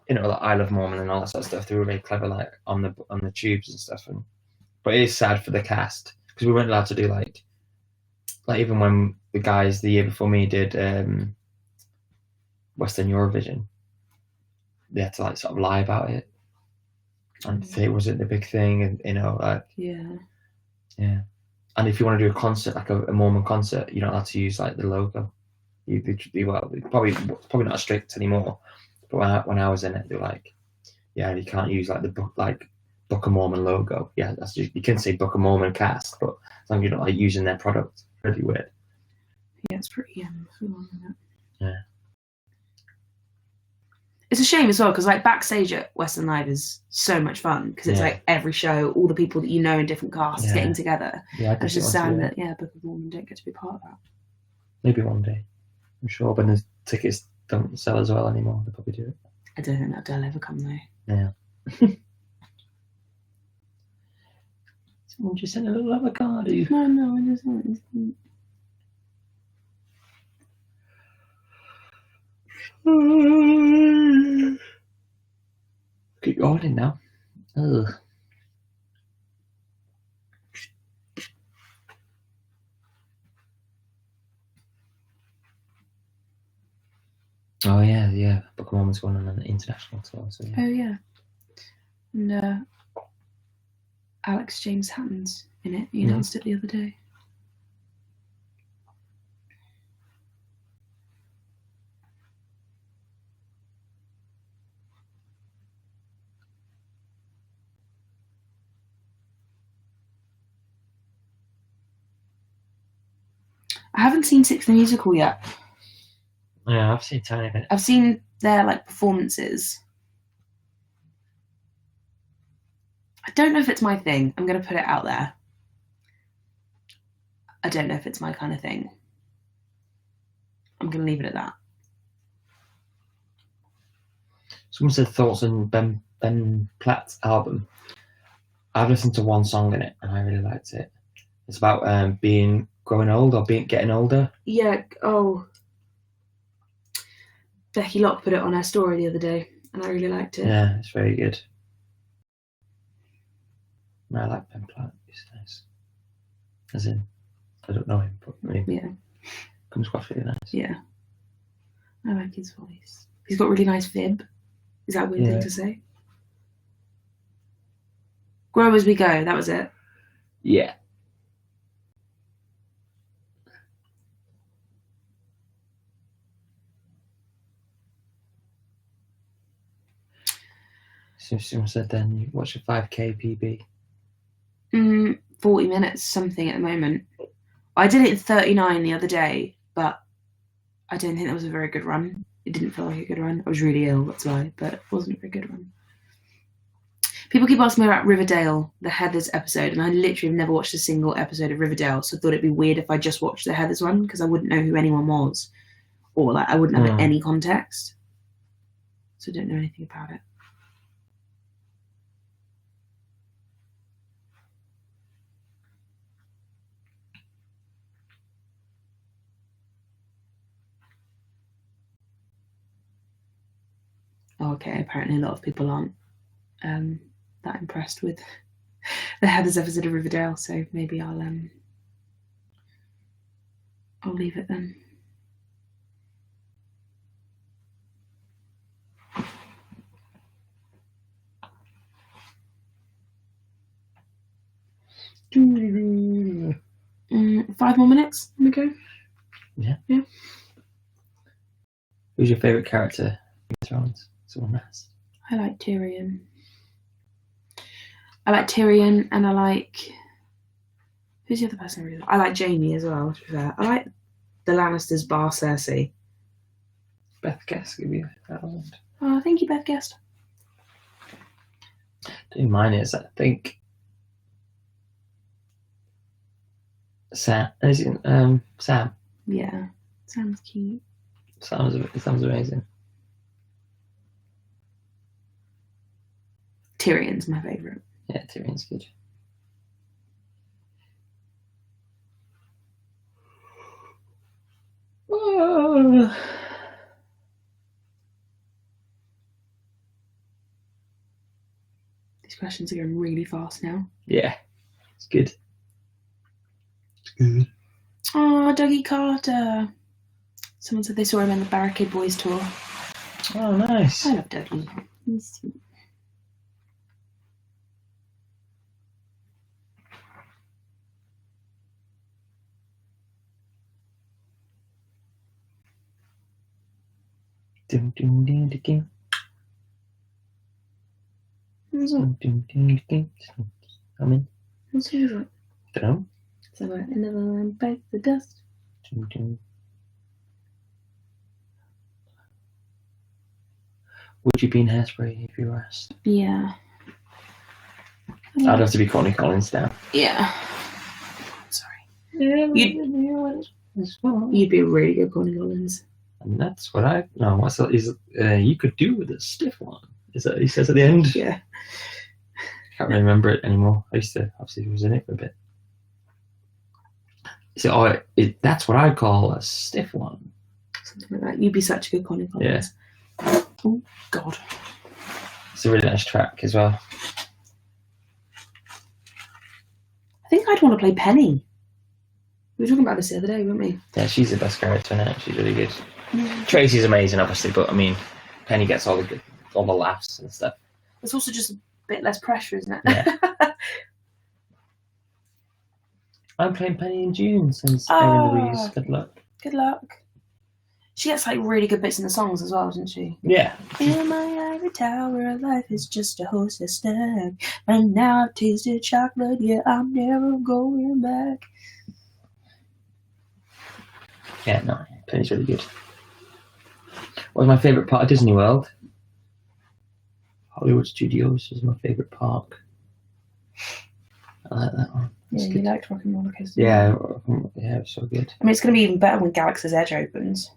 S2: You know, like I Love Mormon and all that sort of stuff. They were really clever, like, on the tubes and stuff. But it is sad for the cast. because we weren't allowed to do like even when the guys the year before me did Western Eurovision, they had to like sort of lie about it and say it wasn't the big thing, and like
S1: Yeah.
S2: And if you want to do a concert, like a Mormon concert, you're not allowed to use like the logo. Well, probably not strict anymore. But when I was in it, they were like, yeah, you can't use like the Book of Mormon logo. Yeah, that's just, you can say Book of Mormon cast, but as long as you're not like using their product, it's really weird.
S1: Yeah, it's pretty
S2: Yeah.
S1: It's a shame as well, because like backstage at Western Live is so much fun, because it's like every show, all the people that you know in different casts getting together.
S2: Yeah,
S1: and it's just sad that Book of Mormon don't get to be part of that.
S2: Maybe one day, I'm sure, when the tickets don't sell as well anymore, they'll probably do it.
S1: I don't think that'll ever come though.
S2: Yeah. Someone just sent a little avocado.
S1: No, I just want.
S2: Keep going now. Ugh. Oh yeah. Book of Mormon's going on an international tour. So yeah.
S1: Oh yeah. And Alex James Hatton's in it. He announced it the other day. I haven't seen Six the Musical yet.
S2: Yeah, I've seen a tiny bit.
S1: I've seen their like performances. I don't know if it's my thing. I'm going to put it out there. I don't know if it's my kind of thing. I'm going to leave it at that.
S2: Someone said thoughts on Ben Platt's album. I've listened to one song in it and I really liked it. It's about growing old or getting older.
S1: Yeah. Oh. Becky Locke put it on her story the other day, and I really liked it.
S2: Yeah, it's very good. I like Ben Platt. He's nice. As in, I don't know him, but I mean, comes across really nice.
S1: Yeah. I like his voice. He's got really nice fib. Is that a weird thing to say? Grow as we go. That was it.
S2: Yeah. Someone said then, what's your 5K PB?
S1: 40 minutes, something at the moment. I did it in 39 the other day, but I don't think that was a very good run. It didn't feel like a good run. I was really ill, that's why, but it wasn't a very good run. People keep asking me about Riverdale, the Heathers episode, and I literally have never watched a single episode of Riverdale, so I thought it'd be weird if I just watched the Heathers one, because I wouldn't know who anyone was, or like I wouldn't have any context. So I don't know anything about it. Okay, apparently a lot of people aren't that impressed with the Heathers episode of Riverdale, so maybe I'll leave it then. Mm, 5 more minutes. Let me go.
S2: Yeah.
S1: Yeah.
S2: Who's your favourite character in Game of Thrones? Someone asked.
S1: I like Tyrion. And I like... Who's the other person I really like? I like Jaime as well, to be fair. I like the Lannisters bar Cersei.
S2: Beth Guest give you that one.
S1: Oh, thank you, Beth Guest.
S2: Mine is, I think, Sam. Is it Sam?
S1: Yeah, Sam's cute.
S2: Sam's amazing.
S1: Tyrion's my favourite.
S2: Yeah, Tyrion's good. Oh.
S1: These questions are going really fast now.
S2: Yeah, it's good. good.
S1: Oh, Dougie Carter. Someone said they saw him in the Barricade Boys tour.
S2: Oh, nice.
S1: I love Dougie. He's sweet.
S2: Ding, ding, ding, ding, ding.
S1: What's that?
S2: Ding, ding, ding, ding. I mean,
S1: What's that?
S2: don't know.
S1: So it never went back the dust.
S2: Ding, ding. Would you be in Hairspray if you were asked?
S1: Yeah.
S2: I'd have to be Connie Collins now.
S1: Yeah. Sorry. You'd
S2: You'd
S1: be a really good Connie Collins.
S2: And that's what I no. What's that? Is you could do with a stiff one? Is that what he says at the end?
S1: Yeah.
S2: Can't really remember it anymore. I used to obviously was in it for a bit. So that's what I'd call a stiff one.
S1: Something like that. You'd be such a good Connie Collins. Yeah. Oh God.
S2: It's a really nice track as well.
S1: I think I'd want to play Penny. We were talking about this the other day, weren't we?
S2: Yeah, she's the best character now. She's really good.
S1: Yeah.
S2: Tracy's amazing, obviously, but I mean, Penny gets all the laughs and stuff.
S1: It's also just a bit less pressure, isn't it?
S2: Yeah. I'm playing Penny in June since Erin Louise. Good luck.
S1: Good luck. She gets like really good bits in the songs as well, doesn't she?
S2: Yeah.
S1: In my ivory tower, life is just a hostess snack. And now I've tasted chocolate, yeah, I'm never going back.
S2: Yeah, no, Penny's really good. What's my favourite part of Disney World? Hollywood Studios is my favourite park. I like that one.
S1: Yeah, you liked Rock and Roller Coaster.
S2: Yeah, yeah, it's so good.
S1: I mean, it's going to be even better when Galaxy's Edge opens.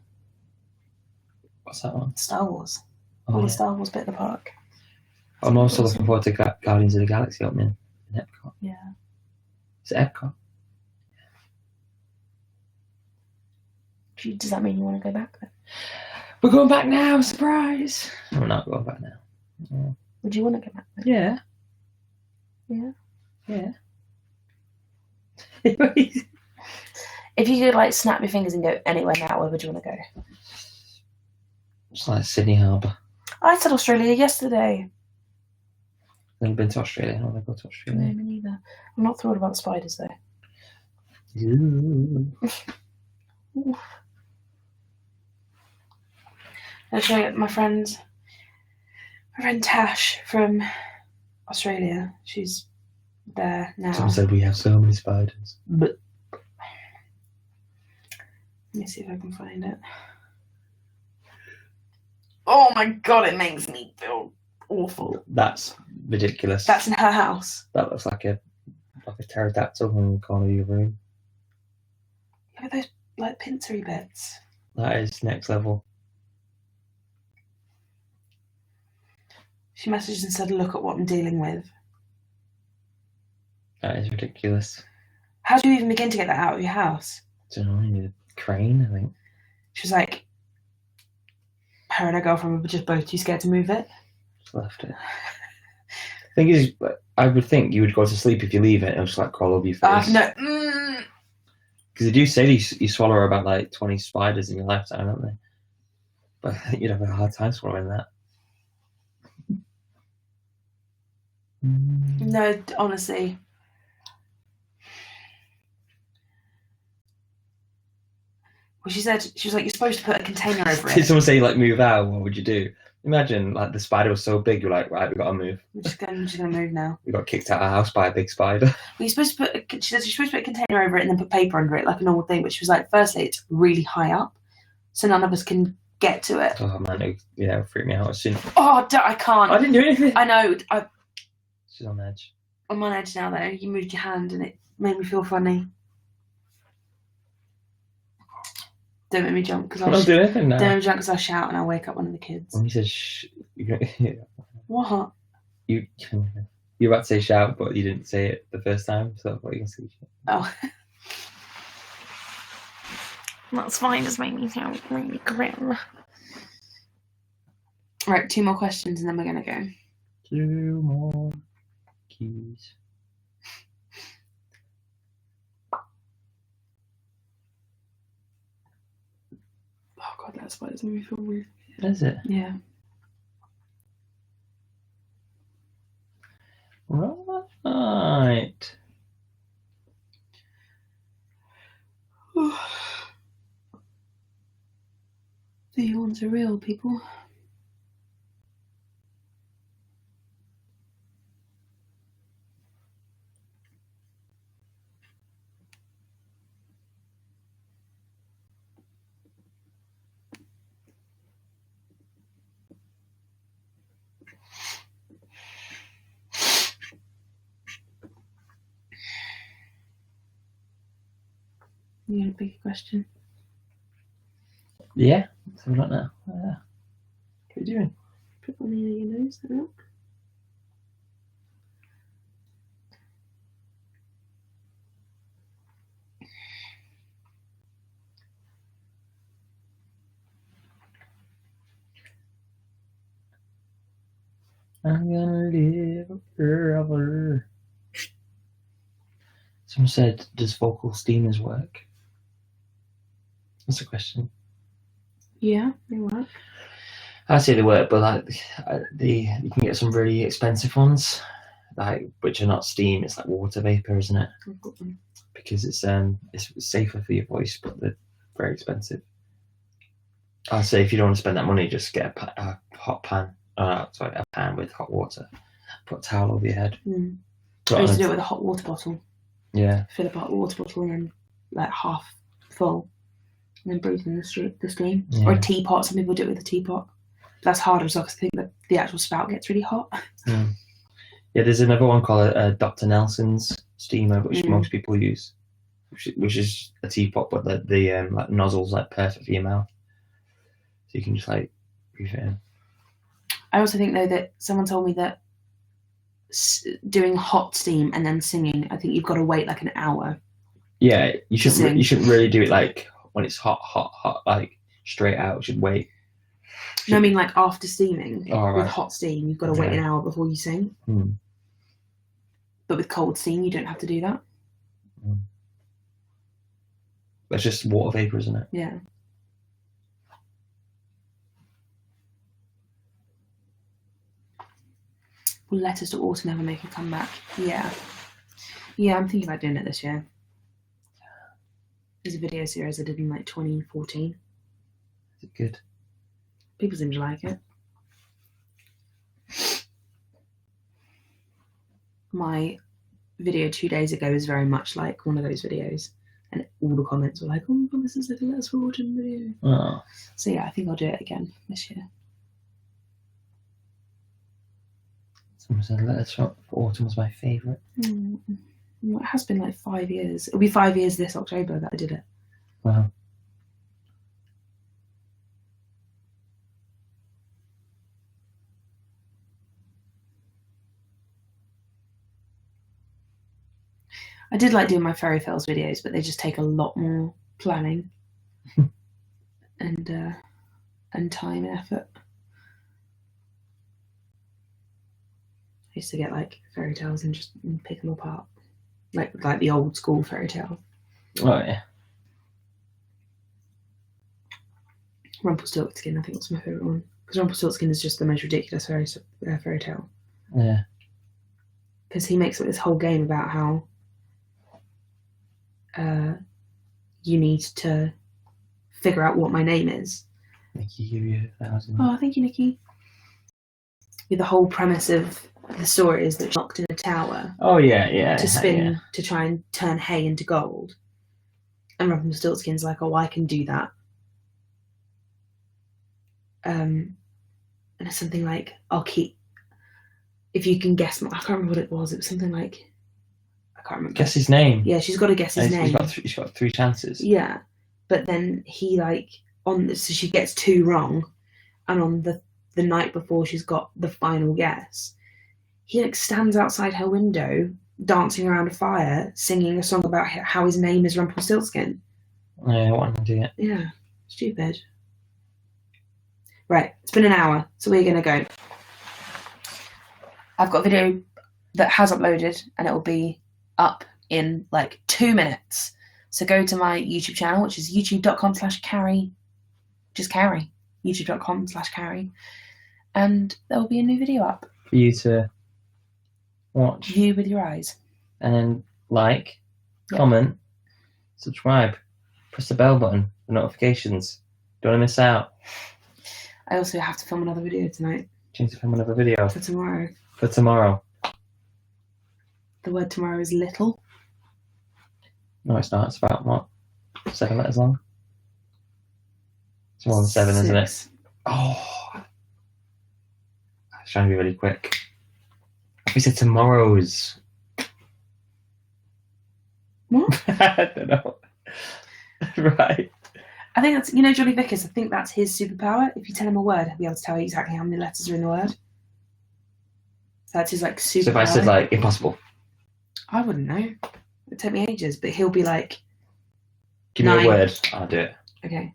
S2: What's that one?
S1: Star Wars.
S2: Oh,
S1: The Star Wars bit of the park.
S2: I'm also looking forward to Guardians of the Galaxy opening in Epcot.
S1: Yeah.
S2: Is it Epcot?
S1: Does that mean you want to go back then?
S2: We're going back now, surprise! We're not going back now. Yeah.
S1: Would you want to go back then?
S2: Yeah.
S1: Yeah.
S2: Yeah.
S1: If you could like snap your fingers and go anywhere now, where would you want to go?
S2: It's like Sydney Harbour.
S1: I said Australia yesterday.
S2: Never been to Australia. I want to go to Australia.
S1: No, me neither. I'm not thrilled about the spiders though.
S2: Ooh.
S1: Actually, my friend Tash from Australia, she's there now.
S2: Someone said we have so many spiders.
S1: But let me see if I can find it. Oh my God, it makes me feel awful.
S2: That's ridiculous.
S1: That's in her house.
S2: That looks like a pterodactyl in the corner of your room.
S1: Look at those like pincery bits.
S2: That is next level.
S1: She messaged and said, "Look at what I'm dealing with."
S2: That is ridiculous.
S1: How do you even begin to get that out of your house?
S2: I don't know, you need a crane, I think.
S1: She was like, her and her girlfriend were just both too scared to move it.
S2: Just left it. Thing is, I would think you would go to sleep if you leave it and it'll just like crawl over your face.
S1: No.
S2: Because they do say you swallow about like 20 spiders in your lifetime, don't they? But I think you'd have a hard time swallowing that.
S1: No, honestly. Well, she was like, you're supposed to put a container over it.
S2: Did someone say like move out? What would you do? Imagine like the spider was so big, you're like, right, we've got to move.
S1: I'm just gonna move now.
S2: We got kicked out of our house by a big spider.
S1: Well, you're supposed to she said you're supposed to put a container over it and then put paper under it like a normal thing. But she was like, firstly, it's really high up, so none of us can get to it.
S2: Oh man, it freaked me out as soon.
S1: Oh, I can't.
S2: I didn't do anything.
S1: I know.
S2: She's on edge.
S1: I'm on edge now though. You moved your hand and it made me feel funny. Don't make me jump because
S2: I'll do anything now.
S1: Don't make me jump because I'll shout and I'll wake up one of the kids.
S2: When he says shh,
S1: What?
S2: You're about to say shout, but you didn't say it the first time, so that's what you can say.
S1: Oh. That's fine, just make me sound really grim. Right, 2 more questions and then we're gonna go.
S2: 2 more keys.
S1: God, that spiders make me feel weird.
S2: Is it?
S1: Yeah.
S2: Right.
S1: The yawns are real, people. You got a big question?
S2: Yeah, something like that. What are you doing?
S1: Put one in your nose, look.
S2: I'm gonna live forever. Someone said, does vocal steamers work? That's a question.
S1: Yeah, they work.
S2: I say they work, but like you can get some really expensive ones, like which are not steam. It's like water vapor, isn't it?
S1: I've got them.
S2: Because it's safer for your voice, but they're very expensive. I'd say if you don't want to spend that money, just get a hot pan. A pan with hot water. Put a towel over your head.
S1: I used to do it with a hot water bottle.
S2: Yeah.
S1: Fill up a hot water bottle and then like half full, and then breathe in the steam.
S2: Yeah.
S1: Or a teapot. Some people do it with a teapot. That's harder as well because I think that the actual spout gets really hot.
S2: Yeah, there's another one called Dr. Nelson's steamer, which most people use, which is a teapot, but the like nozzle's like perfect for your mouth, so you can just like breathe it in.
S1: I also think though that someone told me that doing hot steam and then singing, I think you've got to wait like an hour.
S2: Yeah, you shouldn't really do it like when it's hot, like straight out. You should wait.
S1: No, I mean like after steaming with
S2: right.
S1: hot steam, you've got to wait an hour before you sing. But with cold steam, you don't have to do that.
S2: That's just water vapor, isn't it?
S1: Yeah. Will Letters to Autumn ever make a comeback? Yeah. Yeah, I'm thinking about doing it this year. There's a video series I did in like 2014.
S2: Is it good?
S1: People seem to like it. My video 2 days ago is very much like one of those videos, and all the comments were like, "Oh my god, this is like a Letters for Autumn video."
S2: Oh.
S1: So yeah, I think I'll do it again this year.
S2: Someone said Letters for Autumn was my favourite.
S1: Well, it has been like 5 years. It'll be 5 years this October that I did it.
S2: Wow.
S1: I did like doing my fairy tales videos, but they just take a lot more planning and time and effort. I used to get like fairy tales and just pick them apart, like the old school fairy tale.
S2: Oh yeah.
S1: Rumpelstiltskin, I think was my favourite one, because Rumpelstiltskin is just the most ridiculous fairy tale.
S2: Yeah.
S1: Because he makes this whole game about how you need to figure out what my name is.
S2: Nikki, give you 1,000.
S1: Oh, thank you, Nikki. The whole premise of the story is that she's locked in a tower.
S2: Oh yeah.
S1: To spin to try and turn hay into gold. And Rumpelstiltskin's like, "Oh, I can do that." And it's something like, "I'll keep." If you can guess, I can't remember what it was. It was something like, I can't remember.
S2: Guess his name.
S1: Yeah, she's got to guess his name.
S2: He's got 3 chances.
S1: Yeah, but then he so she gets 2 wrong, and on the night before she's got the final guess, he stands outside her window, dancing around a fire, singing a song about how his name is Rumpelstiltskin.
S2: Yeah, what am I doing?
S1: Yeah, stupid. Right, it's been an hour, so we're gonna go. I've got a video that has uploaded, and it will be up in like 2 minutes. So go to my YouTube channel, which is youtube.com/Carrie just Carrie, youtube.com/Carrie, and there will be a new video up
S2: for you to watch.
S1: View with your eyes.
S2: And then like, comment, subscribe, press the bell button for notifications. Don't want to miss out.
S1: I also have to film another video tonight.
S2: Change to film another video.
S1: For tomorrow.
S2: For tomorrow.
S1: The word tomorrow is little.
S2: No, it's not. It's about, what, 7 letters long? It's more than 7, isn't it? Oh. I was trying to be really quick. We said tomorrow's.
S1: What?
S2: I don't know. Right.
S1: I think that's, Johnny Vickers, I think that's his superpower. If you tell him a word, he'll be able to tell you exactly how many letters are in the word. So that's his, superpower.
S2: So if I said, impossible.
S1: I wouldn't know. It'd take me ages, but he'll be like...
S2: Give
S1: 9.
S2: me a word. I'll do it.
S1: Okay.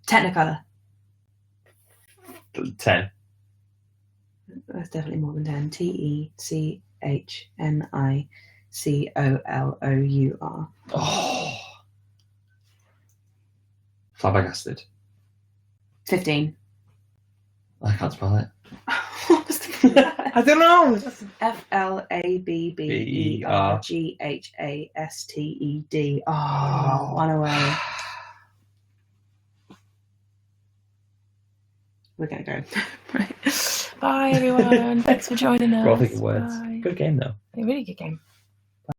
S1: Technicolor.
S2: 10.
S1: That's definitely more than 10. TECHNICOLOUR.
S2: Oh. Flabbergasted.
S1: 15.
S2: I can't spell it.
S1: What was the...
S2: I don't know.
S1: FLABBERGHASTED. Oh, one away. We're going to go. Right. Bye, everyone. Thanks for joining us.
S2: We're all thinking words.
S1: Bye.
S2: Good game, though.
S1: A really good game.